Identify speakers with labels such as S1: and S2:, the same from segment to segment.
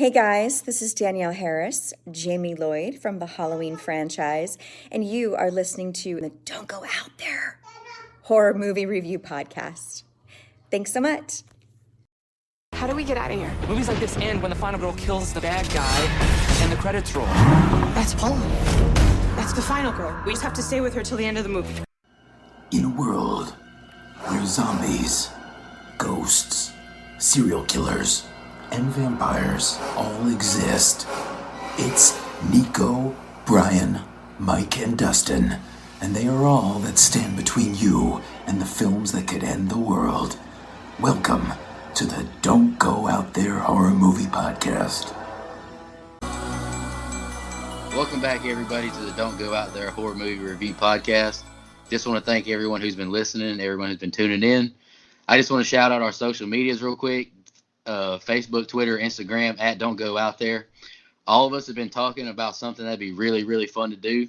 S1: Hey guys, this is Danielle Harris, Jamie Lloyd from the Halloween franchise, and you are listening to the Don't Go Out There horror movie review podcast. Thanks so much.
S2: How do we get out of here? Movies like this end when the final girl kills the bad guy and the credits roll.
S3: That's Paula. That's the final girl. We just have to stay with her till the end of the movie.
S4: In a world where zombies, ghosts, serial killers, and vampires all exist, it's Nico, Brian, Mike, and Dustin, and they are all that stand between you and the films that could end the world. Welcome to the Don't Go Out There Horror Movie Podcast.
S5: Welcome back, everybody, to the Don't Go Out There Horror Movie Review Podcast. Just want to thank everyone who's been listening, everyone who's been tuning in. I just want to shout out our social medias real quick. Facebook, Twitter, Instagram, at Don't Go Out There. All of us have been talking about something that'd be really, really fun to do.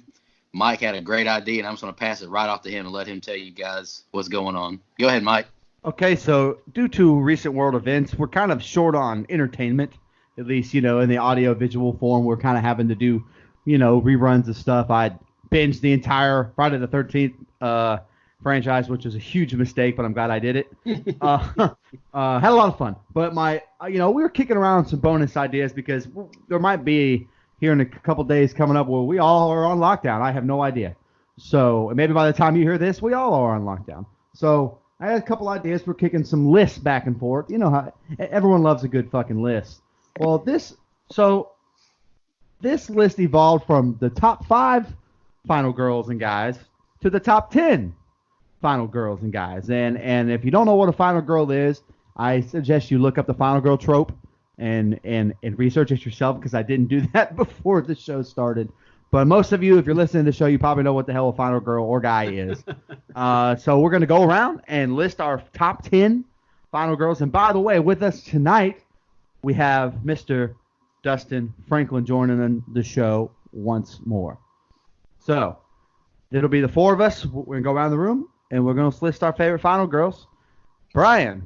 S5: Mike had a great idea, and I'm just going to pass it right off to him and let him tell you guys what's going on. Go ahead, Mike.
S6: Okay, so due to recent world events, we're kind of short on entertainment, at least, in the audio-visual form. We're kind of having to do, reruns of stuff. I binged the entire Friday the 13th franchise, which was a huge mistake, but I'm glad I did it. Had a lot of fun. But we were kicking around some bonus ideas because there might be here in a couple days coming up where we all are on lockdown. I have no idea. So maybe by the time you hear this, we all are on lockdown. So I had a couple ideas. We're kicking some lists back and forth. You know how everyone loves a good fucking list. Well, this list evolved from the top 5 final girls and guys to the top 10 final girls and guys. And if you don't know what a final girl is, I suggest you look up the final girl trope and research it yourself, because I didn't do that before the show started. But most of you, if you're listening to the show, you probably know what the hell a final girl or guy is. So we're going to go around and list our top 10 final girls. And by the way, with us tonight, we have Mr. Dustin Franklin joining the show once more. So it'll be the 4 of us. We're going to go around the room, and we're going to list our favorite final girls. Brian,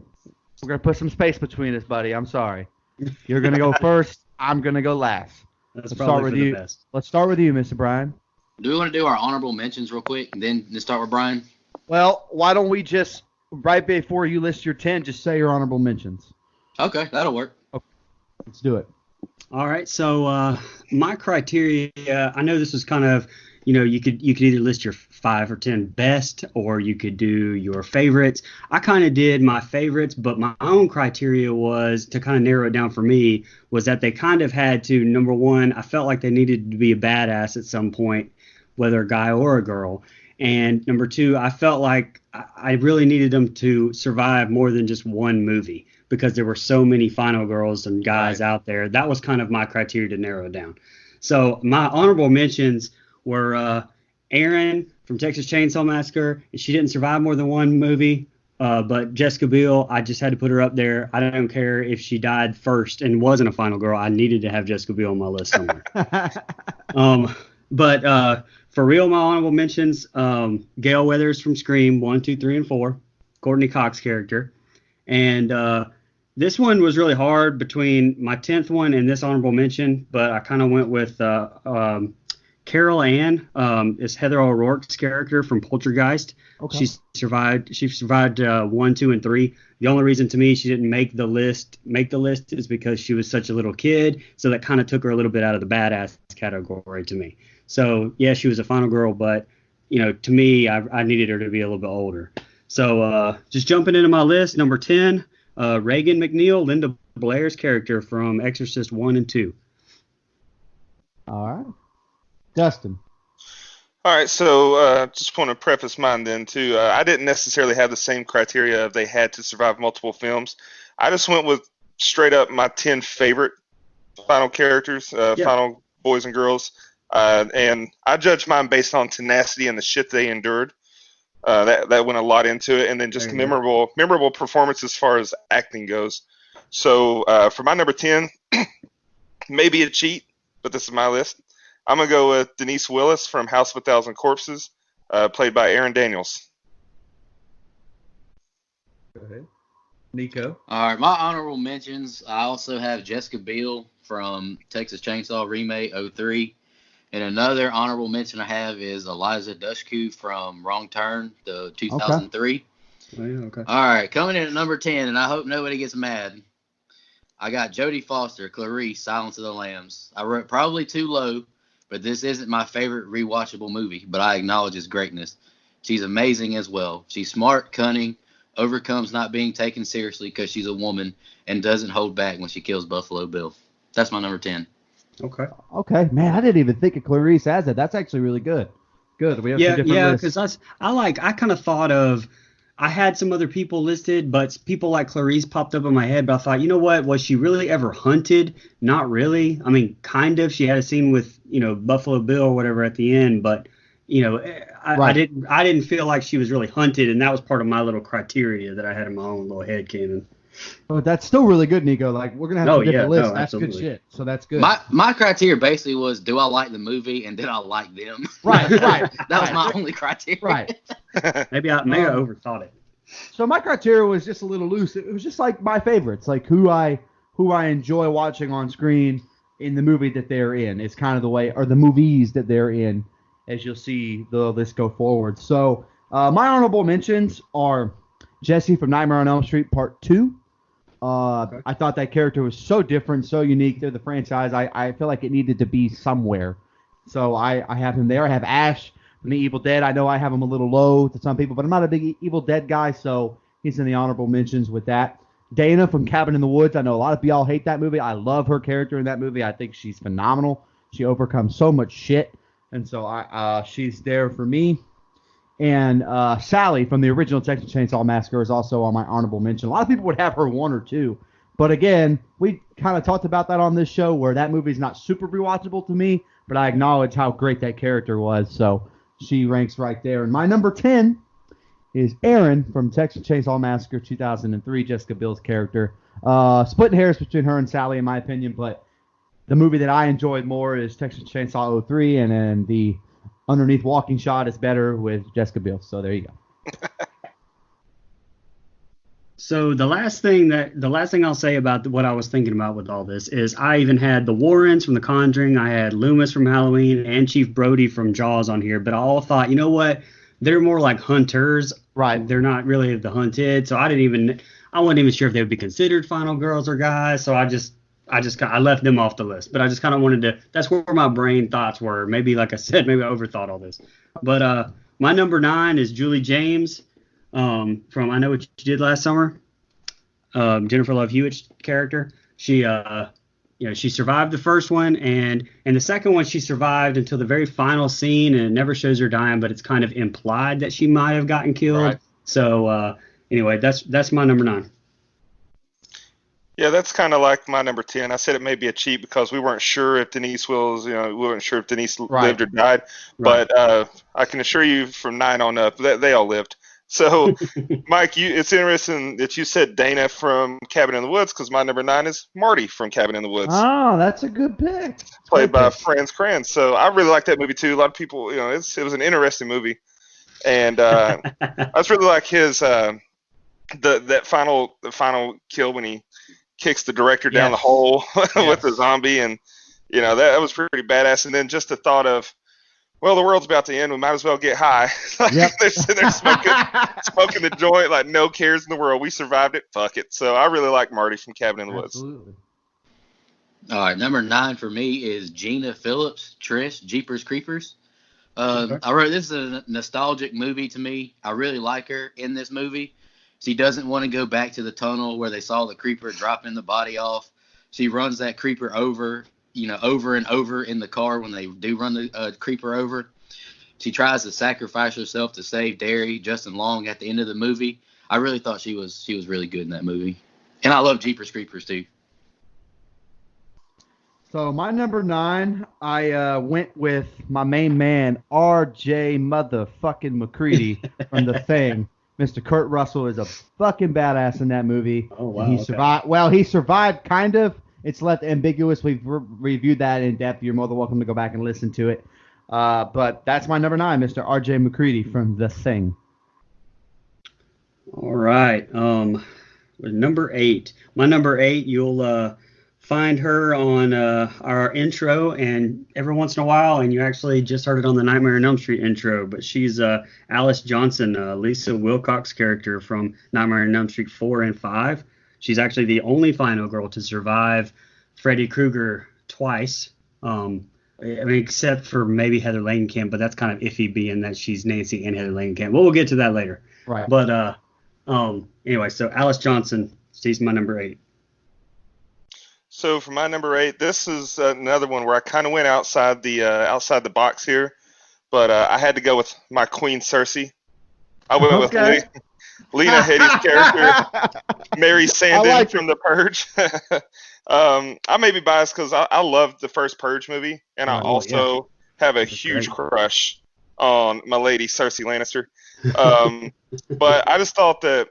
S6: we're going to put some space between us, buddy. I'm sorry. You're going to go first. I'm going to go last.
S7: Let's start with you. Best.
S6: Let's start with you, Mr. Brian.
S5: Do we want to do our honorable mentions real quick and then start with Brian?
S6: Well, why don't we just, right before you list your 10, just say your honorable mentions.
S5: Okay, that'll work.
S6: Okay. Let's do it.
S7: All right, so my criteria, I know this was kind of, you could either list your 5 or 10 best, or you could do your favorites. I kind of did my favorites, but my own criteria was to kind of narrow it down for me was that they kind of had to, number one, I felt like they needed to be a badass at some point, whether a guy or a girl. And number 2, I felt like I really needed them to survive more than just one movie, because there were so many final girls and guys out there. That was kind of my criteria to narrow it down. So my honorable mentions were Erin from Texas Chainsaw Massacre. She didn't survive more than one movie, but Jessica Biel, I just had to put her up there. I don't care if she died first and wasn't a final girl. I needed to have Jessica Biel on my list somewhere. But for real, my honorable mentions, Gale Weathers from Scream 1, 2, 3, and 4, Courtney Cox character. And this one was really hard between my 10th one and this honorable mention, but I kind of went with Carol Ann is Heather O'Rourke's character from Poltergeist. Okay. She survived 1, 2, and 3. The only reason to me she didn't make the list is because she was such a little kid, so that kind of took her a little bit out of the badass category to me. So yeah, she was a final girl, but to me, I needed her to be a little bit older. So just jumping into my list, number 10, Reagan McNeil, Linda Blair's character from Exorcist 1 and 2.
S6: All right. Dustin.
S8: All right, so just want to preface mine then too. I didn't necessarily have the same criteria of they had to survive multiple films. I just went with straight up my 10 favorite final characters, final boys and girls, and I judged mine based on tenacity and the shit they endured. That went a lot into it, and then just memorable performance as far as acting goes. So for my number 10, maybe a cheat, but this is my list. I'm going to go with Denise Willis from House of a Thousand Corpses, played by Erin Daniels.
S6: Go ahead. Nico.
S5: All right, my honorable mentions. I also have Jessica Biel from Texas Chainsaw Remake '03. And another honorable mention I have is Eliza Dushku from Wrong Turn, the 2003.
S7: Oh, yeah, okay.
S5: All right, coming in at number 10, and I hope nobody gets mad. I got Jodie Foster, Clarice, Silence of the Lambs. I wrote probably too low, but this isn't my favorite rewatchable movie, but I acknowledge its greatness. She's amazing as well. She's smart, cunning, overcomes not being taken seriously because she's a woman, and doesn't hold back when she kills Buffalo Bill. That's my number 10.
S6: Okay, man, I didn't even think of Clarice as that. That's actually really good. Good. We have some different lists.
S7: Because I kind of thought of, I had some other people listed, but people like Clarice popped up in my head. But I thought, you know what? Was she really ever hunted? Not really. I mean, kind of. She had a scene with Buffalo Bill or whatever at the end, but I didn't feel like she was really hunted, and that was part of my little criteria that I had in my own little head canon.
S6: But that's still really good, Nico. Like, we're gonna have some different lists. That's
S7: absolutely
S6: good shit. So that's good.
S5: My criteria basically was, do I like the movie and did I like them?
S6: Right.
S5: That was my only criteria.
S6: Right.
S7: Maybe I overthought it.
S6: So my criteria was just a little loose. It was just like my favorites, like who I enjoy watching on screen in the movie that they're in. It's kind of the way, or the movies that they're in, as you'll see the list go forward. So my honorable mentions are Jesse from Nightmare on Elm Street Part 2. I thought that character was so different, so unique to the franchise. I feel like it needed to be somewhere. So I have him there. I have Ash from The Evil Dead. I know I have him a little low to some people, but I'm not a big Evil Dead guy, so he's in the honorable mentions with that. Dana from Cabin in the Woods. I know a lot of y'all hate that movie. I love her character in that movie. I think she's phenomenal. She overcomes so much shit, and so she's there for me. And Sally from the original Texas Chainsaw Massacre is also on my honorable mention. A lot of people would have her 1 or 2. But again, we kind of talked about that on this show where that movie's not super rewatchable to me, but I acknowledge how great that character was. So she ranks right there. And my number 10 is Erin from Texas Chainsaw Massacre 2003, Jessica Biel's character. Splitting hairs between her and Sally, in my opinion, but the movie that I enjoyed more is Texas Chainsaw 03, and then the underneath walking shot is better with Jessica Biel. So there you go.
S7: So the last thing I'll say about what I was thinking about with all this is I even had the Warrens from The Conjuring, I had Loomis from Halloween, and Chief Brody from Jaws on here. But I all thought, you know what? They're more like hunters.
S6: Right.
S7: They're not really the hunted. So I wasn't even sure if they would be considered final girls or guys. So I left them off the list, but I just kind of wanted to, that's where my brain thoughts were. Maybe, like I said, maybe I overthought all this. But my number 9 is Julie James from I Know What You Did Last Summer. Jennifer Love Hewitt's character. She survived the first one, and the second one she survived until the very final scene, and it never shows her dying, but it's kind of implied that she might have gotten killed. Right. So anyway, that's my number 9.
S8: Yeah, that's kind of like my number 10. I said it may be a cheat because we weren't sure if Denise Wills, we weren't sure if Denise lived or died. Right. But I can assure you from 9 on up that they all lived. So, Mike, it's interesting that you said Dana from Cabin in the Woods because my number 9 is Marty from Cabin in the Woods.
S6: Oh, that's a good pick.
S8: Played by Franz Kranz. So I really like that movie too. A lot of people, it was an interesting movie, and I just really like his the final kill when he kicks the director down the hole with the zombie, and that was pretty badass. And then just the thought of, well, the world's about to end, we might as well get high. They're sitting there smoking the joint, like no cares in the world. We survived it, fuck it. So I really like Marty from Cabin in the Woods.
S6: Absolutely.
S5: All right, number 9 for me is Gina Phillips, Trish, Jeepers Creepers. I wrote, this is a nostalgic movie to me. I really like her in this movie. She doesn't want to go back to the tunnel where they saw the creeper dropping the body off. She runs that creeper over and over in the car when they do run the creeper over. She tries to sacrifice herself to save Derry, Justin Long, at the end of the movie. I really thought she was really good in that movie. And I love Jeepers Creepers too.
S6: So my number 9, I went with my main man, R.J. motherfucking McCready from The Thing. Mr. Kurt Russell is a fucking badass in that movie. Oh, wow. And he survived. Well, he survived, kind of. It's left ambiguous. We've reviewed that in depth. You're more than welcome to go back and listen to it. But that's my number 9, Mr. R.J. McCready from The Thing.
S7: All right. Number 8. My number 8, you'll find her on our intro, and every once in a while, and you actually just heard it on the Nightmare on Elm Street intro, but she's Alice Johnson, Lisa Wilcox character from Nightmare on Elm Street 4 and 5. She's actually the only final girl to survive Freddy Krueger twice. Except for maybe Heather Langenkamp, but that's kind of iffy being that she's Nancy and Heather Langenkamp. Well, we'll get to that later.
S6: Right.
S7: But anyway, so Alice Johnson, she's my number 8.
S8: So for my number 8, this is another one where I kind of went outside the box here, but I had to go with my Queen Cersei. I went with Lena Headey's character, Mary Sandon from The Purge. I may be biased because I loved the first Purge movie, and I also have a huge crush on my lady Cersei Lannister. But I just thought that,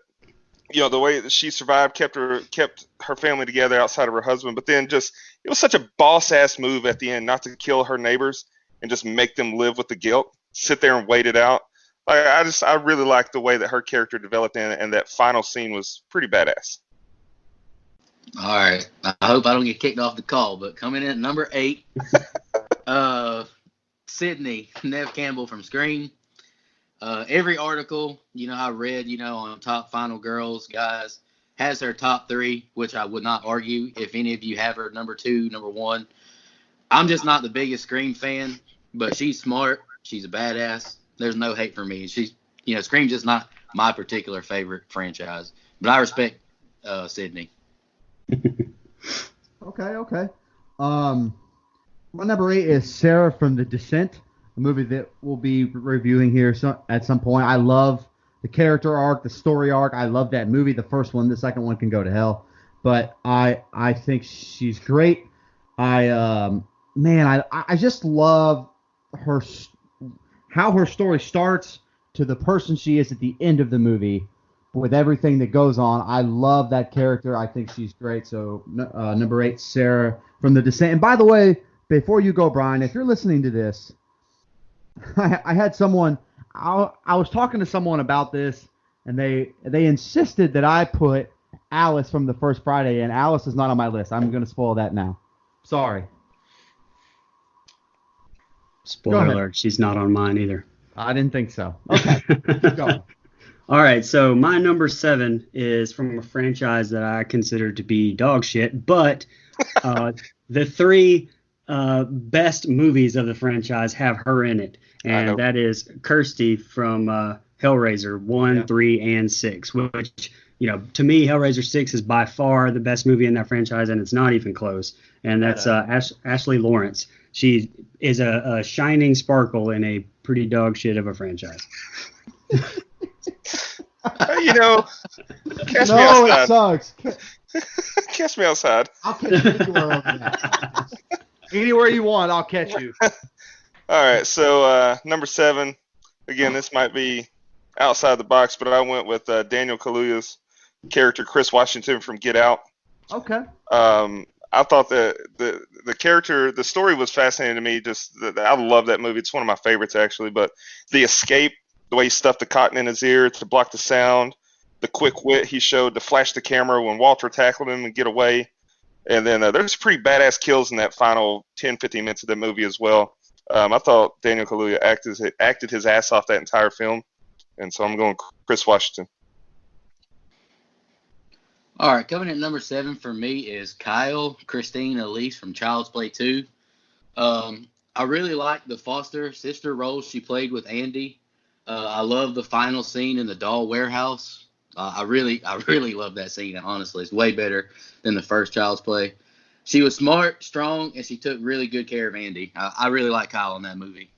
S8: the way that she survived kept her family together outside of her husband. But then it was such a boss-ass move at the end not to kill her neighbors and just make them live with the guilt, sit there and wait it out. I really liked the way that her character developed and that final scene was pretty badass.
S5: All right. I hope I don't get kicked off the call, but coming in at number 8, Sydney, Neve Campbell from Scream. Every article, I read, on top final girls, guys, has her top 3, which I would not argue if any of you have her number 2, number 1. I'm just not the biggest Scream fan, but she's smart. She's a badass. There's no hate for me. She's, Scream's just not my particular favorite franchise, but I respect Sydney.
S6: Okay. My number 8 is Sarah from The Descent, a movie that we'll be reviewing here at some point. I love the character arc, the story arc. I love that movie. The first one, the second one can go to hell, but I think she's great. I just love her, how her story starts to the person she is at the end of the movie. With everything that goes on, I love that character. I think she's great. So number 8, Sarah from The Descent. And by the way, before you go, Brian, if you're listening to this, I had someone. I was talking to someone about this, and they insisted that I put Alice from the first Friday in. Alice is not on my list. I'm going to spoil that now. Sorry.
S7: Spoiler alert: she's not on mine either.
S6: I didn't think so. Okay, keep going.
S7: All right, so my number 7 is from a franchise that I consider to be dog shit, but the 3 best movies of the franchise have her in it, and that is Kirsty from Hellraiser 1, 3, and 6, which, to me, Hellraiser 6 is by far the best movie in that franchise, and it's not even close, and that's Ashley Lawrence. She is a shining sparkle in a pretty dog shit of a franchise.
S8: Catch me outside.
S6: It sucks.
S8: Catch me outside.
S6: I'll catch you anywhere you want. I'll catch you.
S8: All right, so number 7. Again, this might be outside the box, but I went with Daniel Kaluuya's character, Chris Washington from Get Out.
S6: Okay.
S8: I thought that the character, the story was fascinating to me. I love that movie. It's one of my favorites, actually. But the escape, the way he stuffed the cotton in his ear to block the sound, the quick wit he showed to flash the camera when Walter tackled him and get away. And then there's pretty badass kills in that final 10, 15 minutes of the movie as well. I thought Daniel Kaluuya acted his ass off that entire film. And so I'm going Chris Washington.
S5: All right, coming in at number 7 for me is Kyle Christine Elise from Child's Play 2. I really like the foster sister role she played with Andy. I love the final scene in the doll warehouse. I really love that scene, honestly. It's way better than the first Child's Play. She was smart, strong, and she took really good care of Andy. I really like Kyle in that movie.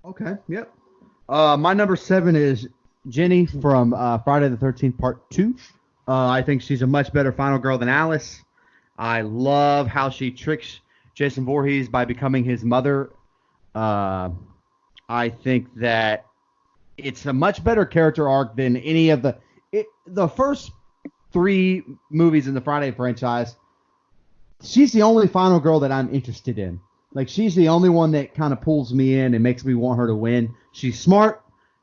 S6: Okay, yep. My number 7 is Jenny from Friday the 13th Part 2. I think she's a much better final girl than Alice. I love how she tricks Jason Voorhees by becoming his mother. I think that it's a much better character arc than any of the first 3 movies in the Friday franchise. She's the only final girl that I'm interested in. Like, she's the only one that kind of pulls me in and makes me want her to win. She's smart.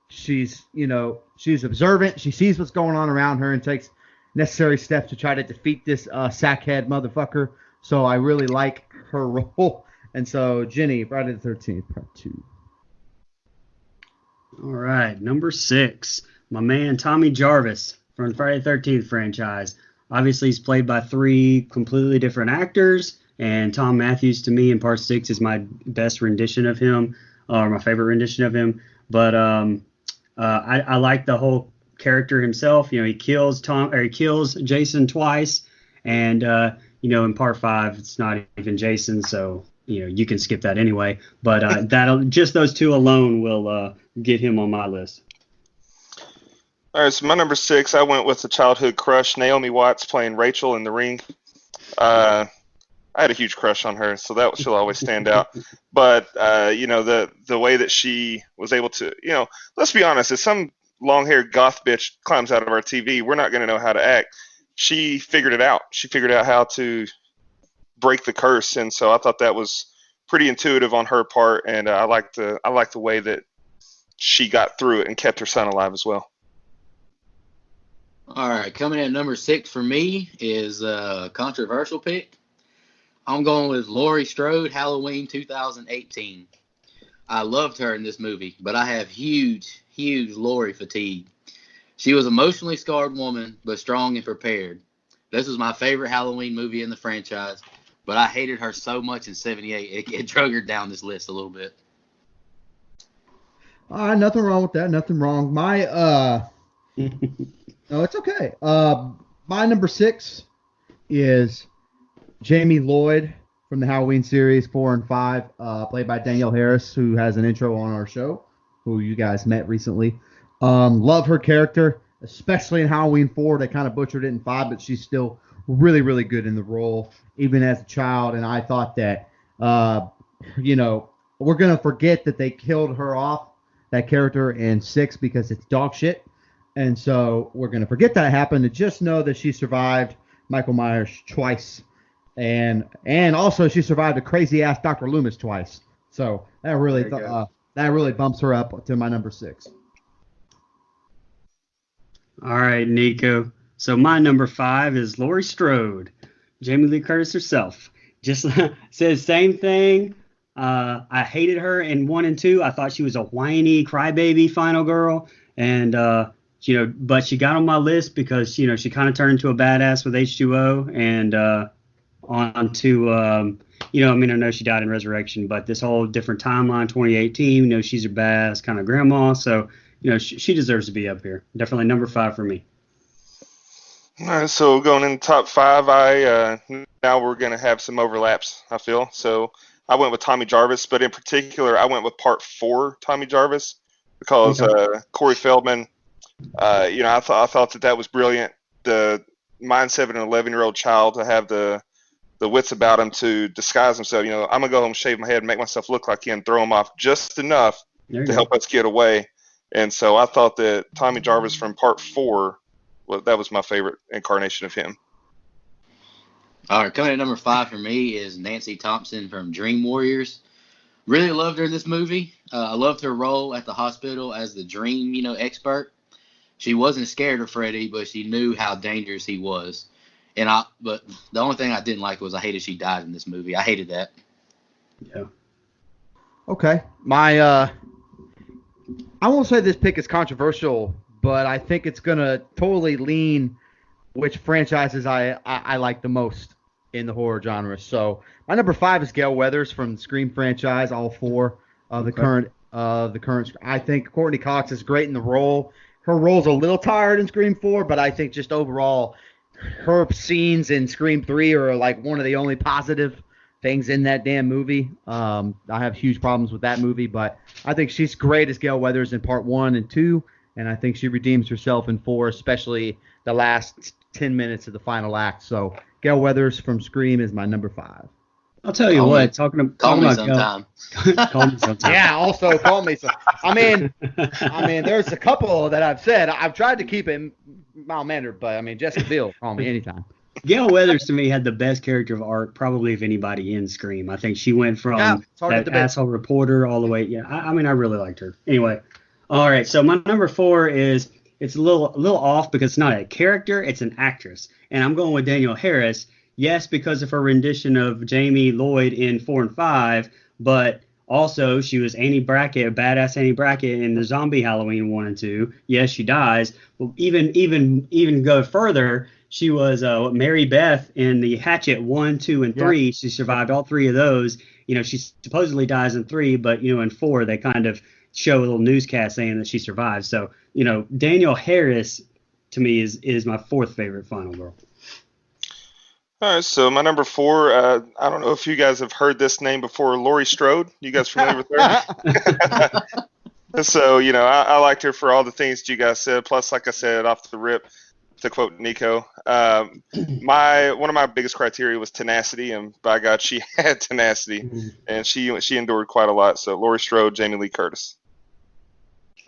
S6: She's observant. She sees what's going on around her and takes necessary steps to try to defeat this sackhead motherfucker. So I really like her role. And so, Jenny, Friday the 13th, part 2.
S7: All right, number 6, my man Tommy Jarvis from Friday the 13th franchise. Obviously, he's played by 3 completely different actors, and Tom Matthews, to me, in part 6 is my best rendition of him, or my favorite rendition of him. But I like the whole character himself. He kills Jason twice, and in part 5, it's not even Jason, so you can skip that anyway. But just those 2 alone will get him on my list.
S8: All right, so my number 6, I went with a childhood crush, Naomi Watts playing Rachel in The Ring. I had a huge crush on her, so that she'll always stand out. But the way that she was able to, let's be honest, if some long-haired goth bitch climbs out of our TV, we're not going to know how to act. She figured it out. She figured out how to break the curse, and so I thought that was pretty intuitive on her part, and I like the way that she got through it and kept her son alive as well.
S5: All right, coming in at number 6 for me is a controversial pick. I'm going with Laurie Strode, Halloween 2018. I loved her in this movie, but I have huge Laurie fatigue. She was an emotionally scarred woman, but strong and prepared. This was my favorite Halloween movie in the franchise, but I hated her so much in 78, it drug her down this list a little bit.
S6: Nothing wrong with that. Nothing wrong. No, it's okay. My number 6 is Jamie Lloyd from the Halloween series 4 and 5, played by Danielle Harris, who has an intro on our show, who you guys met recently. Love her character, especially in Halloween 4. They kind of butchered it in 5, but she's still really, really good in the role, even as a child. And I thought that, we're going to forget that they killed her off, that character, in 6 because it's dog shit. And so we're going to forget that happened and just know that she survived Michael Myers twice. And also she survived a crazy-ass Dr. Loomis twice. So that really bumps her up to my number 6.
S7: All right, Nico. So my number 5 is Laurie Strode, Jamie Lee Curtis herself. Just says same thing. I hated her in 1 and 2. I thought she was a whiny crybaby final girl. And but she got on my list because, she kind of turned into a badass with H2O and on to, I know she died in Resurrection, but this whole different timeline, 2018, she's a badass kind of grandma. So, she deserves to be up here. Definitely number 5 for me.
S8: All right, so going in the top 5, now we're going to have some overlaps, I feel. So I went with Tommy Jarvis, but in particular, I went with part 4 Tommy Jarvis because Corey Feldman, I thought that was brilliant. The mindset of an 11-year-old child to have the wits about him to disguise himself. I'm going to go home, shave my head, and make myself look like him, throw him off just enough to help us get away. And so I thought that Tommy Jarvis from part 4, that was my favorite incarnation of him.
S5: All right, coming at number 5 for me is Nancy Thompson from Dream Warriors. Really loved her in this movie. I loved her role at the hospital as the dream, expert. She wasn't scared of Freddy, but she knew how dangerous he was. But the only thing I didn't like was I hated she died in this movie. I hated that.
S7: Yeah.
S6: Okay. I won't say this pick is controversial, but I think it's going to totally lean which franchises I like the most in the horror genre. So my number 5 is Gale Weathers from the Scream franchise, all 4 of the current. I think Courtney Cox is great in the role. Her role's a little tired in Scream 4, but I think just overall, her scenes in Scream 3 are like one of the only positive things in that damn movie. I have huge problems with that movie, but I think she's great as Gale Weathers in part 1 and 2, and I think she redeems herself in 4, especially the last 10 minutes of the final act. So Gale Weathers from Scream is my number 5.
S7: I'll tell you what.
S5: Call me sometime.
S7: Call me sometime.
S6: Yeah, also call me. I mean, there's a couple that I've said. I've tried to keep it mild-mannered, but Jessica Biel, call me anytime.
S7: Gale Weathers to me had the best character of arc probably of anybody in Scream. I think she went from that asshole reporter all the way. Yeah, I really liked her. Anyway, all right. So my number 4 is it's a little off because it's not a character, it's an actress. And I'm going with Danielle Harris. Yes, because of her rendition of Jamie Lloyd in 4 and 5, but also she was Annie Brackett, badass Annie Brackett in the Zombie Halloween 1 and 2. Yes, she dies. Well, even go further, she was Mary Beth in the Hatchet 1, 2, and 3. Yep. She survived all 3 of those. She supposedly dies in 3, but in 4 they kind of show a little newscast saying that she survived. So Danielle Harris to me is my 4th favorite final girl.
S8: All right, so my number 4, I don't know if you guys have heard this name before, Laurie Strode. You guys familiar with her? So, I liked her for all the things that you guys said. Plus, like I said, off the rip, to quote Nico, one of my biggest criteria was tenacity, and by God, she had tenacity, and she endured quite a lot. So, Laurie Strode, Jamie Lee Curtis.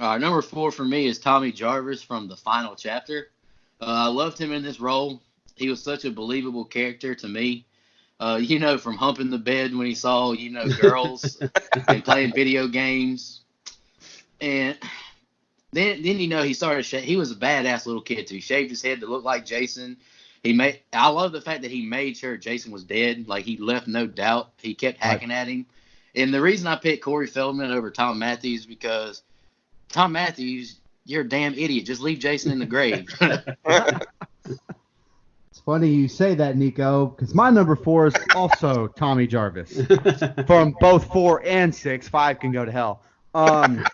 S5: Number 4 for me is Tommy Jarvis from The Final Chapter. I loved him in this role. He was such a believable character to me. From humping the bed when he saw, girls and playing video games. And then he started, he was a badass little kid too. He shaved his head to look like Jason. I love the fact that he made sure Jason was dead. Like, he left no doubt. He kept hacking at him. And the reason I picked Corey Feldman over Tom Matthews, because Tom Matthews, you're a damn idiot. Just leave Jason in the grave.
S6: Funny you say that, Nico, because my number 4 is also Tommy Jarvis from both 4 and 6. 5 can go to hell. But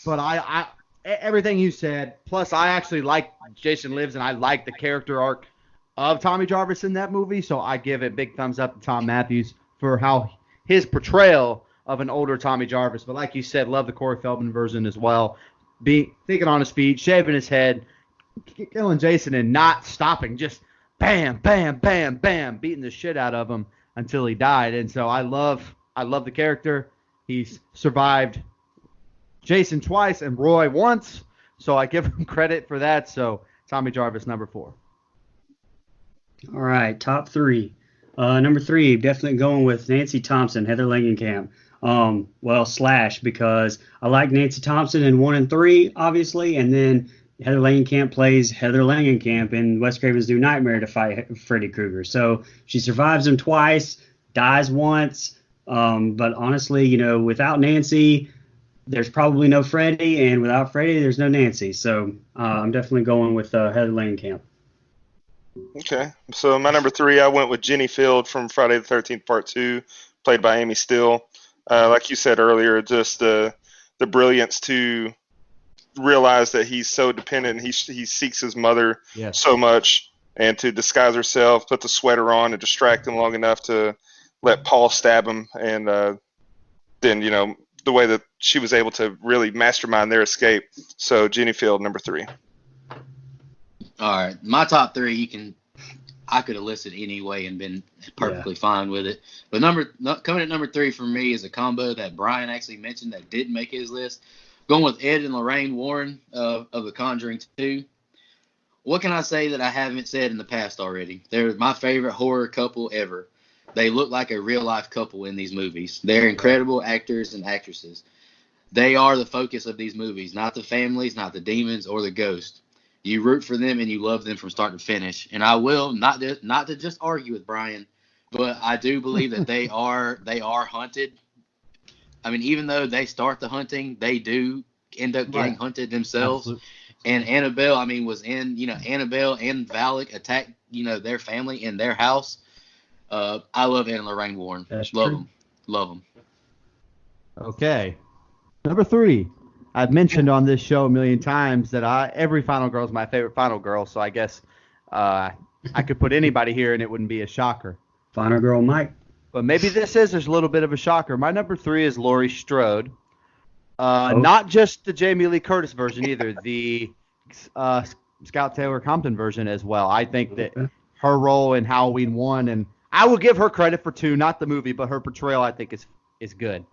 S6: I everything you said. Plus, I actually like Jason Lives, and I like the character arc of Tommy Jarvis in that movie. So I give it big thumbs up to Tom Matthews for how his portrayal of an older Tommy Jarvis. But like you said, love the Corey Feldman version as well. Thinking on his feet, shaving his head, killing Jason and not stopping, just bam, bam, bam, bam, beating the shit out of him until he died. And so I love the character. He's survived Jason twice and Roy once, so I give him credit for that. So Tommy Jarvis, number 4.
S7: All right, top 3. Number 3, definitely going with Nancy Thompson, Heather Langenkamp. Slash, because I like Nancy Thompson in 1 and 3, obviously, and then Heather Langenkamp plays Heather Langenkamp in Wes Craven's New Nightmare to fight Freddy Krueger. So she survives him twice, dies once. But honestly, without Nancy, there's probably no Freddy, and without Freddy, there's no Nancy. So I'm definitely going with Heather Langenkamp.
S8: Okay. So my number 3, I went with Jenny Field from Friday the 13th Part 2, played by Amy Still. Like you said earlier, just the brilliance to realize that he's so dependent. He seeks his mother so much, and to disguise herself, put the sweater on, and distract him long enough to let Paul stab him, and then the way that she was able to really mastermind their escape. So Jenny Field, number 3.
S5: All right, my top 3 I could have listed anyway and been perfectly fine with it. But coming at number 3 for me is a combo that Brian actually mentioned that didn't make his list. Going with Ed and Lorraine Warren of The Conjuring 2. What can I say that I haven't said in the past already? They're my favorite horror couple ever. They look like a real-life couple in these movies. They're incredible actors and actresses. They are the focus of these movies, not the families, not the demons, or the ghosts. You root for them and you love them from start to finish. And I will, not to just argue with Brian, but I do believe that they are hunted. I mean, even though they start the hunting, they do end up getting hunted themselves. Absolutely. And Annabelle, was in, Annabelle and Valak attacked, their family in their house. I love Ed and Lorraine Warren. Love them.
S6: Okay. Number 3. I've mentioned on this show a million times that every Final Girl is my favorite Final Girl, so I guess I could put anybody here and it wouldn't be a shocker.
S7: Final Girl Mike.
S6: But maybe there's a little bit of a shocker. My number 3 is Laurie Strode. Not just the Jamie Lee Curtis version either, the Scout Taylor Compton version as well. I think that her role in Halloween 1, and I will give her credit for 2, not the movie, but her portrayal I think is good.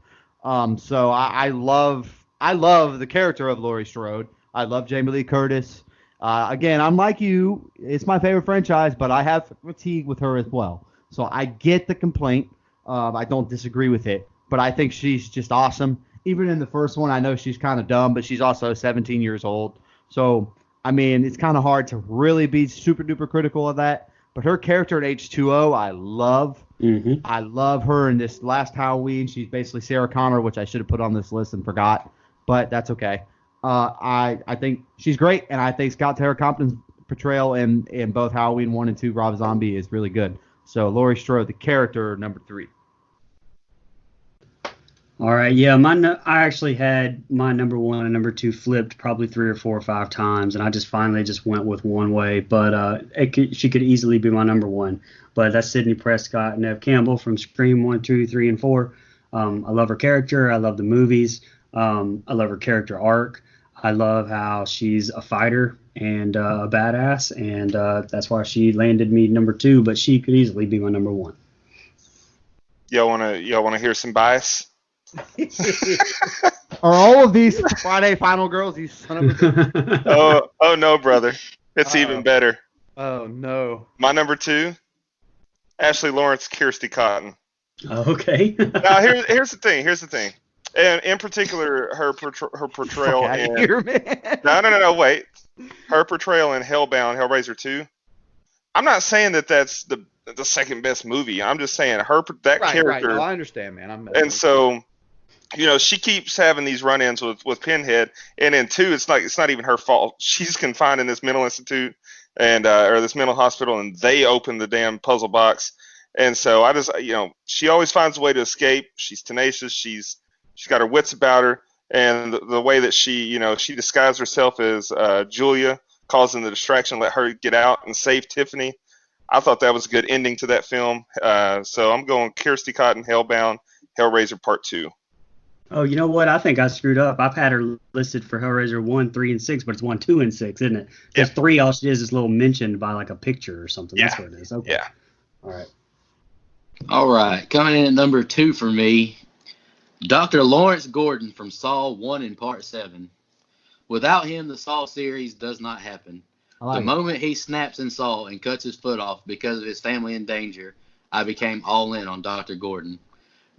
S6: So I love the character of Laurie Strode. I love Jamie Lee Curtis. Again, I'm like you. It's my favorite franchise, but I have fatigue with her as well. So I get the complaint. I don't disagree with it, but I think she's just awesome. Even in the first one, I know she's kind of dumb, but she's also 17 years old. So, I mean, it's kind of hard to really be super duper critical of that. But her character in H2O, I love.
S7: Mm-hmm.
S6: I love her in this last Halloween. She's basically Sarah Connor, which I should have put on this list and forgot, but that's okay. I think she's great, and I think Scott Taylor Compton's portrayal in both Halloween 1 and 2, Rob Zombie, is really good. So Laurie Strode, the character, number 3.
S7: All right, yeah, I actually had my number 1 and number 2 flipped probably 3 or 4 or 5 times, and I just finally went with one way. But she could easily be my number 1. But that's Sidney Prescott and Neve Campbell from Scream 1, 2, 3, and 4. I love her character. I love the movies. I love her character arc. I love how she's a fighter and a badass, and that's why she landed me number 2. But she could easily be my number 1.
S8: Y'all wanna hear some bias?
S6: Are all of these Friday Final Girls, you son of a bitch?
S8: Oh no, brother. It's even better.
S6: Oh no.
S8: My number 2, Ashley Lawrence, Kirsty Cotton.
S7: Okay.
S8: Now here's the thing. And in particular, her portrayal in No, wait. Her portrayal in Hellraiser 2. I'm not saying that that's the second best movie. I'm just saying that character.
S6: Right. No, I understand, man.
S8: And so, she keeps having these run-ins with Pinhead, and in 2, it's not even her fault. She's confined in this mental institute and or this mental hospital, and they open the damn puzzle box. And so I just, she always finds a way to escape. She's tenacious. She's got her wits about her, and the way that she disguised herself as Julia, causing the distraction, let her get out and save Tiffany. I thought that was a good ending to that film. So I'm going Kirsty Cotton, Hellbound, Hellraiser Part 2.
S7: Oh, you know what? I think I screwed up. I've had her listed for Hellraiser 1, 3, and 6, but it's 1, 2, and 6, isn't it? Because 3, all she is little mentioned by like a picture or something.
S8: Yeah.
S7: That's what it is. Okay.
S8: Yeah.
S7: All
S5: right. Coming in at number 2 for me, Dr. Lawrence Gordon from Saw 1 and Part 7. Without him, the Saw series does not happen. The moment he snaps in Saw and cuts his foot off because of his family in danger, I became all in on Dr. Gordon.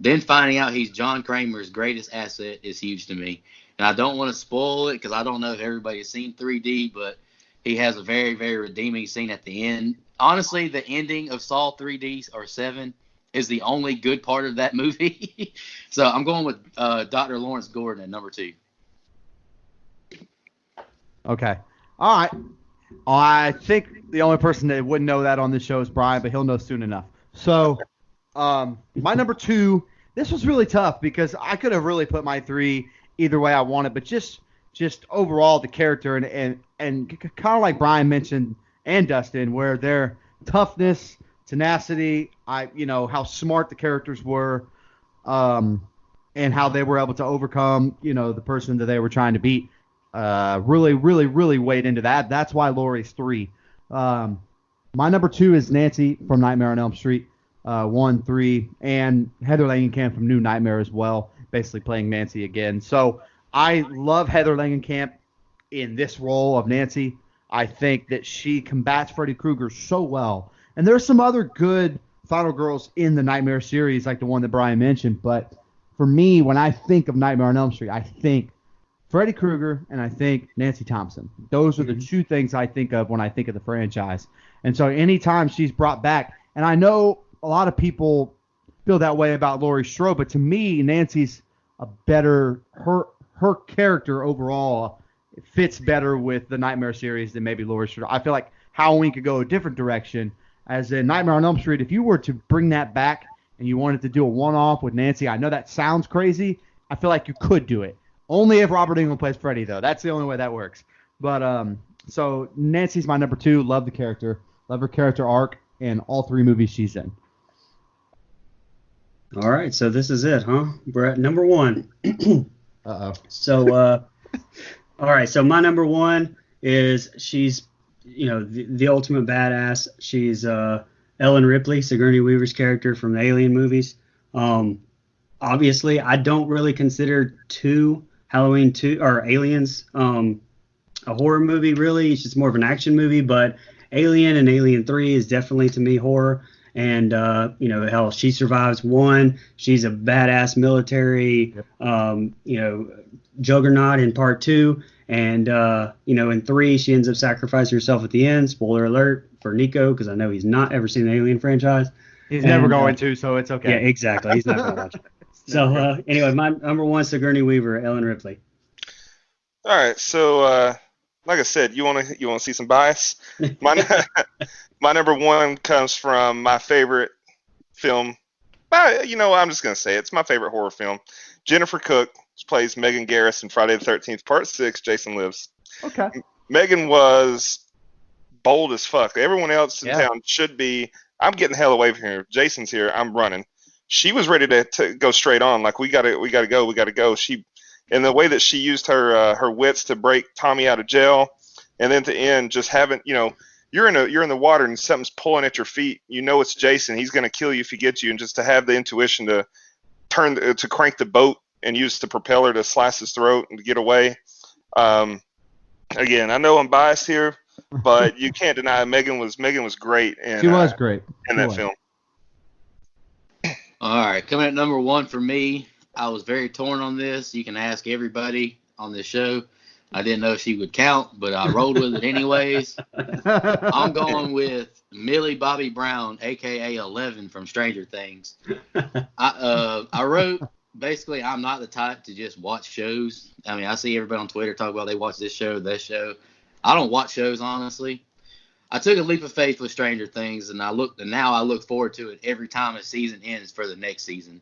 S5: Then finding out he's John Kramer's greatest asset is huge to me. And I don't want to spoil it because I don't know if everybody has seen 3D, but he has a very, very redeeming scene at the end. Honestly, the ending of Saw 3D or 7 is the only good part of that movie. So I'm going with Dr. Lawrence Gordon at number 2.
S6: Okay. All right. I think the only person that wouldn't know that on this show is Brian, but he'll know soon enough. So my number 2, this was really tough because I could have really put my 3 either way I wanted, but just overall the character and kind of like Brian mentioned and Dustin, where their toughness, tenacity, how smart the characters were, and how they were able to overcome, the person that they were trying to beat. Really, really, really weighed into that. That's why Laurie's 3. My number 2 is Nancy from Nightmare on Elm Street, 1, 3, and Heather Langenkamp from New Nightmare as well, basically playing Nancy again. So I love Heather Langenkamp in this role of Nancy. I think that she combats Freddy Krueger so well. And there's some other good Final Girls in the Nightmare series, like the one that Brian mentioned. But for me, when I think of Nightmare on Elm Street, I think Freddy Krueger and I think Nancy Thompson. Those are the 2 things I think of when I think of the franchise. And so anytime she's brought back, and I know a lot of people feel that way about Laurie Strode, but to me, Nancy's a better, her character overall fits better with the Nightmare series than maybe Laurie Strode. I feel like Halloween could go a different direction. As in Nightmare on Elm Street, if you were to bring that back and you wanted to do a one-off with Nancy, I know that sounds crazy. I feel like you could do it. Only if Robert Englund plays Freddy, though. That's the only way that works. But so Nancy's my number 2. Love the character. Love her character arc and all 3 movies she's in.
S7: All right, so this is it, huh? We're at number 1.
S6: Uh-oh.
S7: So, all right, so my number 1 is she's, the ultimate badass. She's Ellen Ripley, Sigourney Weaver's character from the Alien movies. Obviously, I don't really consider Halloween 2 or Aliens a horror movie, really. It's just more of an action movie, but Alien and Alien 3 is definitely, to me, horror. And, hell, she survives 1. She's a badass military, juggernaut in Part 2. And, in 3, she ends up sacrificing herself at the end. Spoiler alert for Nico, because I know he's not ever seen the Alien franchise.
S6: He's never going to, so it's okay.
S7: Yeah, exactly. He's not going to watch it. So, anyway, my number 1 Sigourney Weaver, Ellen Ripley.
S8: All right, so like I said, you want to see some bias? My number 1 comes from my favorite film. I'm just gonna say it's my favorite horror film. Jennifer Cook plays Megan Garris in Friday the 13th, Part 6. Jason Lives.
S6: Okay.
S8: Megan was bold as fuck. Everyone else in town should be. I'm getting the hell away from here. Jason's here. I'm running. She was ready to go straight on. Like we gotta go. And the way that she used her wits to break Tommy out of jail, and then to end just having, you're in the water and something's pulling at your feet. You know it's Jason. He's gonna kill you if he gets you. And just to have the intuition to crank the boat and use the propeller to slice his throat and to get away. Again, I know I'm biased here, but you can't deny Megan was great.
S6: She was great
S8: in that film.
S5: All right, coming at number 1 for me, I was very torn on this. You can ask everybody on this show. I didn't know she would count, but I rolled with it anyways. I'm going with Millie Bobby Brown, a.k.a. 11 from Stranger Things. I wrote, basically, I'm not the type to just watch shows. I mean, I see everybody on Twitter talk about they watch this show, that show. I don't watch shows, honestly. I took a leap of faith with Stranger Things, and now I look forward to it every time a season ends for the next season.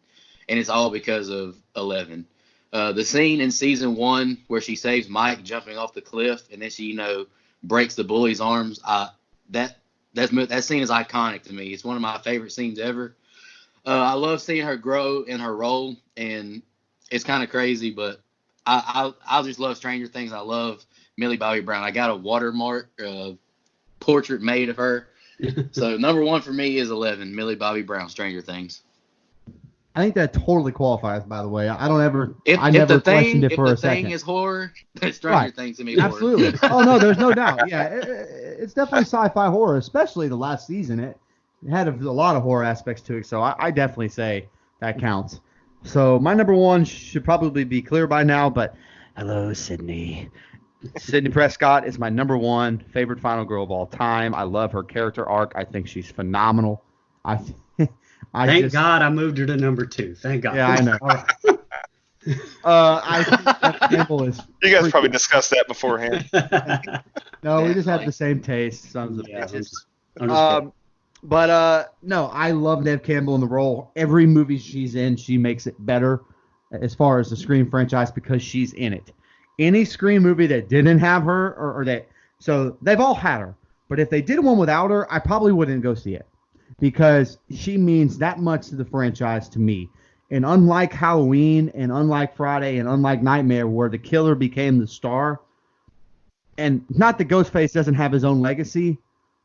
S5: And it's all because of 11. The scene in season 1 where she saves Mike jumping off the cliff and then she, breaks the bully's arms. That scene is iconic to me. It's one of my favorite scenes ever. I love seeing her grow in her role, and it's kind of crazy, but I just love Stranger Things. I love Millie Bobby Brown. I got a watermark portrait made of her. So number 1 for me is 11, Millie Bobby Brown, Stranger Things.
S6: I think that totally qualifies, by the way. I never questioned it for a second.
S5: If the thing is horror, Stranger Things to me is
S6: absolutely.
S5: horror.
S6: Oh, no, there's no doubt. Yeah, it's definitely sci-fi horror, especially the last season. It had a lot of horror aspects to it, so I definitely say that counts. So my number 1 should probably be clear by now, but hello, Sydney. Sydney Prescott is my number 1 favorite final girl of all time. I love her character arc. I think she's phenomenal.
S7: Thank God I moved her to number 2. Thank God.
S6: Yeah, I know. All right. I think that Campbell is.
S8: You guys probably discussed that beforehand.
S6: No, we just have the same taste. Sons of bitches. No, I love Neve Campbell in the role. Every movie she's in, she makes it better as far as the Scream franchise because she's in it. Any Scream movie that didn't have her or that, so they've all had her. But if they did one without her, I probably wouldn't go see it because she means that much to the franchise to me. And unlike Halloween and unlike Friday and unlike Nightmare where the killer became the star, and not that Ghostface doesn't have his own legacy,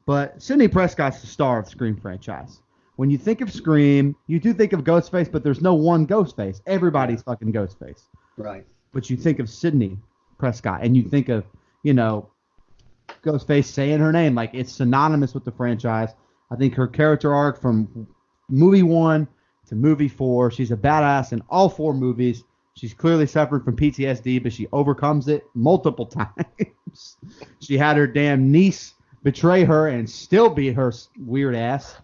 S6: but Sidney Prescott's the star of the Scream franchise. When you think of Scream, you do think of Ghostface, but there's no one Ghostface. Everybody's fucking Ghostface.
S7: Right.
S6: But you think of Sidney Prescott, and you think of, Ghostface saying her name. Like, it's synonymous with the franchise. I think her character arc from movie 1 to movie 4, she's a badass in all 4 movies. She's clearly suffered from PTSD, but she overcomes it multiple times. She had her damn niece betray her and still beat her weird ass,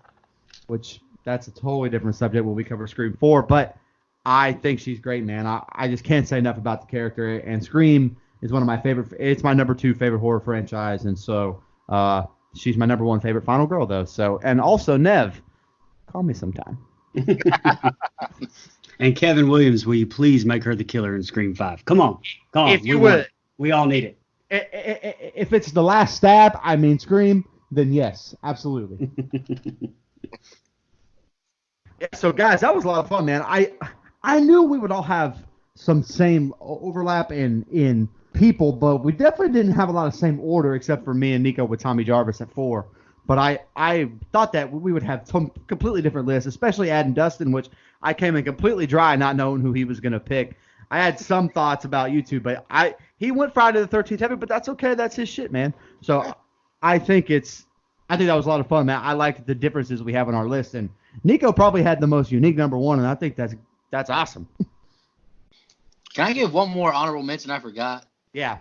S6: which that's a totally different subject when we cover Scream 4. But I think she's great, man. I just can't say enough about the character. And Scream is one of my favorite. It's my number 2 favorite horror franchise, and so she's my number 1 favorite final girl, though. So, and also Neve, call me sometime.
S7: And Kevin Williams, will you please make her the killer in Scream 5? Come on.
S6: If you would,
S7: we all need it.
S6: If it's the last stab, Scream, then yes, absolutely. Yeah, so guys, that was a lot of fun, man. I knew we would all have some same overlap in people, but we definitely didn't have a lot of same order except for me and Nico with Tommy Jarvis at 4. But I thought that we would have some completely different lists, especially adding Dustin, which I came in completely dry, not knowing who he was going to pick. I had some thoughts about you two, but he went Friday the 13th heavy, but that's okay. That's his shit, man. So I think that was a lot of fun, man. I liked the differences we have on our list, and Nico probably had the most unique number 1, and I think that's awesome.
S5: Can I give one more honorable mention I forgot?
S6: Yeah.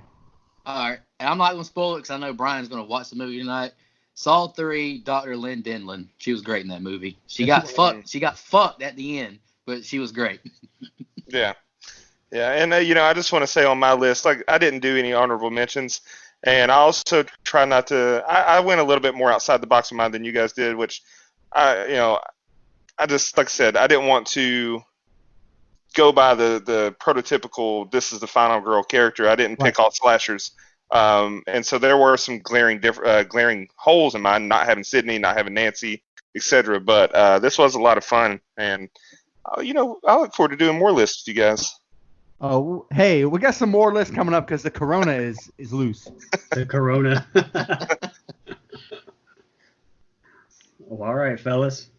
S5: All right, and I'm not gonna spoil it because I know Brian's gonna watch the movie tonight. Saw 3, Dr. Lynn Denlin. She was great in that movie. She got fucked. She got fucked at the end, but she was great.
S8: Yeah. Yeah, and I just want to say on my list, like I didn't do any honorable mentions, and I also try not to. I went a little bit more outside the box of mine than you guys did, which I just like I said, I didn't want to go by the prototypical "this is the final girl" character. I didn't pick all slashers, and so there were some glaring holes in mine, not having Sydney, not having Nancy, etc. But this was a lot of fun, and I look forward to doing more lists with you guys.
S6: Oh, hey, we got some more lists coming up because the Corona is loose.
S7: The Corona. Well, all right, fellas.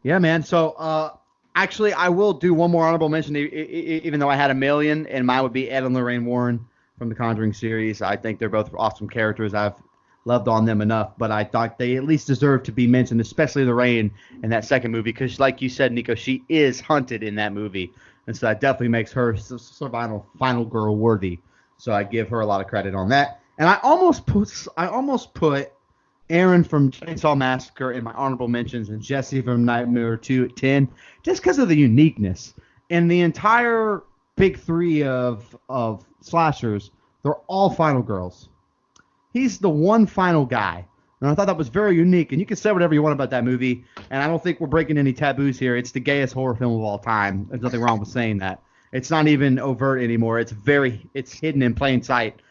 S6: Yeah, man. So, actually, I will do one more honorable mention, even though I had a million, and mine would be Ed and Lorraine Warren from the Conjuring series. I think they're both awesome characters. I've loved on them enough, but I thought they at least deserve to be mentioned, especially Lorraine in that second movie, because like you said, Nico, she is hunted in that movie. And so that definitely makes her final girl worthy. So I give her a lot of credit on that. And I almost put Aaron from Chainsaw Massacre in my honorable mentions and Jesse from Nightmare 2 at 10, just because of the uniqueness. In the entire big three of slashers, they're all final girls. He's the one final guy. And I thought that was very unique. And you can say whatever you want about that movie. And I don't think we're breaking any taboos here. It's the gayest horror film of all time. There's nothing wrong with saying that. It's not even overt anymore. It's hidden in plain sight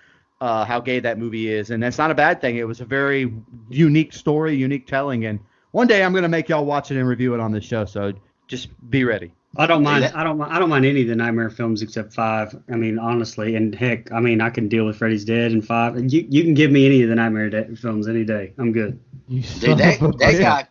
S6: how gay that movie is. And that's not a bad thing. It was a very unique story, unique telling. And one day I'm going to make y'all watch it and review it on this show. So just be ready.
S7: I don't mind. I don't mind any of the Nightmare films except 5. I mean, honestly, and heck, I mean, I can deal with Freddy's Dead and 5. And you can give me any of the Nightmare films any day. I'm good.
S5: Dude, that guy,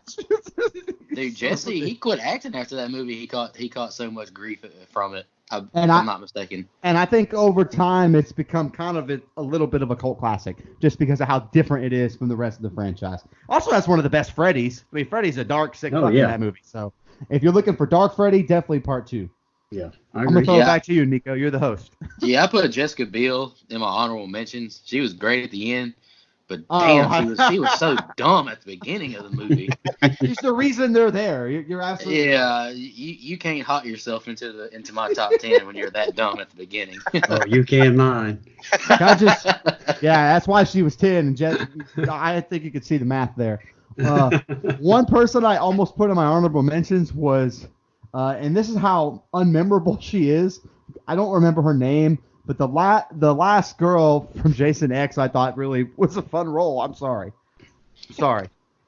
S5: dude, Jesse, he quit acting after that movie. He caught so much grief from it. If I'm not mistaken.
S6: And I think over time it's become kind of a little bit of a cult classic, just because of how different it is from the rest of the franchise. Also, that's one of the best Freddys. I mean, Freddy's a dark, sick fuck in that movie. So if you're looking for Dark Freddy, definitely part 2.
S7: Yeah,
S6: I'm going to throw it back to you, Nico. You're the host.
S5: Yeah, I put Jessica Biel in my honorable mentions. She was great at the end, but damn, she was so dumb at the beginning of the movie.
S6: She's the reason they're there. You're absolutely
S5: right. You can't hot yourself into my top 10 when you're that dumb at the beginning.
S7: Oh, you can mine.
S6: That's why she was 10. And I think you could see the math there. One person I almost put in my honorable mentions was, and this is how unmemorable she is. I don't remember her name, but the last girl from Jason X I thought really was a fun role. I'm sorry.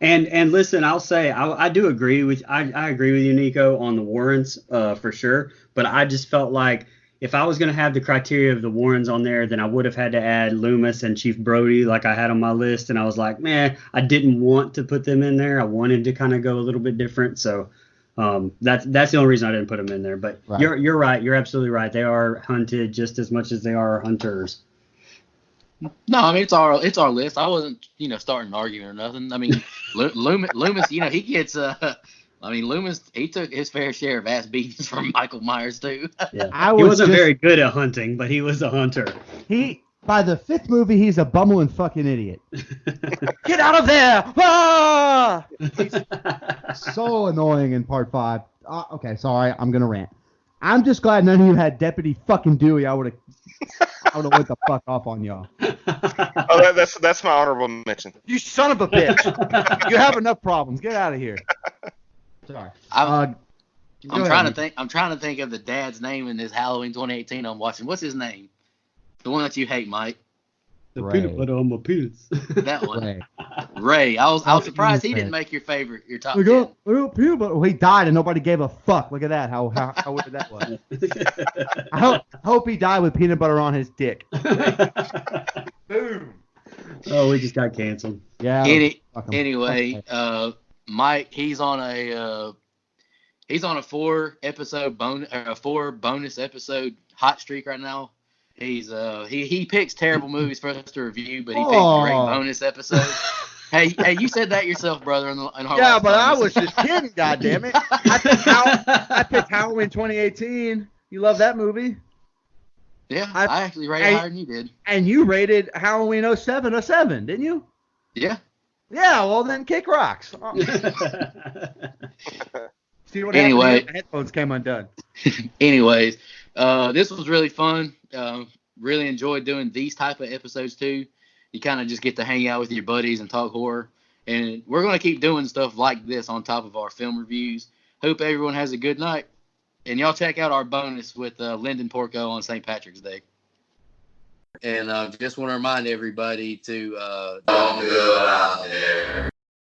S7: And listen, I'll say I do agree with I agree with you, Nico, on the Warrens for sure. But I just felt like if I was going to have the criteria of the Warrens on there, then I would have had to add Loomis and Chief Brody like I had on my list. And I was like, man, I didn't want to put them in there. I wanted to kind of go a little bit different. So that's the only reason I didn't put them in there. But right. You're right. You're absolutely right. They are hunted just as much as they are hunters.
S5: No, I mean it's our list. I wasn't starting an argument or nothing. I mean Loomis, he gets Loomis, he took his fair share of ass beatings from Michael Myers too.
S7: Yeah. He wasn't very good at hunting, but he was a hunter.
S6: By the 5th movie, he's a bumbling fucking idiot. Get out of there! Ah! He's so annoying in part 5. Okay, sorry, I'm gonna rant. I'm just glad none of you had Deputy fucking Dewey. I would have went the fuck off on y'all.
S8: Oh, that's my honorable mention.
S6: You son of a bitch! You have enough problems. Get out of here. Sorry.
S5: I'm trying to think of the dad's name in this Halloween 2018 I'm watching. What's his name? The one that you hate, Mike.
S7: The peanut butter on my penis.
S5: That one. Ray. I was surprised he didn't make your top 10.
S6: Peanut butter. Well, he died and nobody gave a fuck. Look at that. How weird that was. I hope he died with peanut butter on his dick.
S7: Boom. Oh, we just got canceled.
S6: Yeah.
S5: Anyway, Mike, he's on a 4 bonus episode hot streak right now. He's he picks terrible movies for us to review, but he picks great bonus episodes. hey, you said that yourself, brother. In our
S6: but I was just kidding. Goddammit. I picked Halloween 2018. You love that movie?
S5: Yeah, I actually rated higher than you did.
S6: And you rated Halloween 07 a 7, didn't you?
S5: Yeah.
S6: Yeah, well then kick rocks. See what
S5: Anyway.
S6: happened? The headphones came undone.
S5: Anyways, this was really fun. Really enjoyed doing these type of episodes too. You kind of just get to hang out with your buddies and talk horror. And we're going to keep doing stuff like this on top of our film reviews. Hope everyone has a good night. And y'all check out our bonus with Lyndon Porco on St. Patrick's Day. And just want to remind everybody to don't go out there.